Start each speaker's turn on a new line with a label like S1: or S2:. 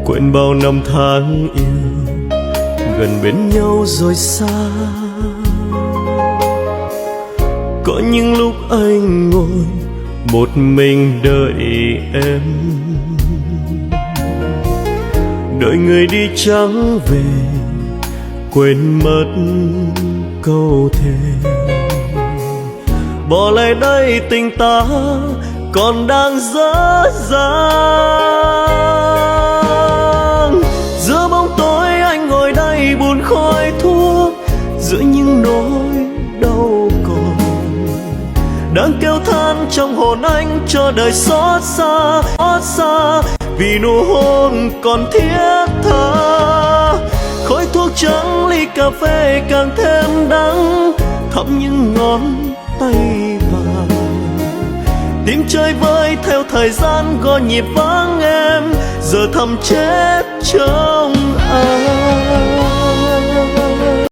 S1: quên bao năm tháng yêu, gần bên nhau rồi xa. Có những lúc anh ngồi một mình đợi em, đợi người đi chẳng về, quên mất câu thề. Bỏ lại đây tình ta còn đang dở dang. Giữa bóng tối anh ngồi đây buồn khói thuốc, giữa những nỗi đau còn đang kêu than trong hồn anh cho đời xót xa, vì nụ hôn còn thiết tha. Khói thuốc trắng ly cà phê càng thêm đắng, thấm những ngón tay vàng. Tim chơi vơi theo thời gian gõ nhịp vắng em, giờ thầm chết trong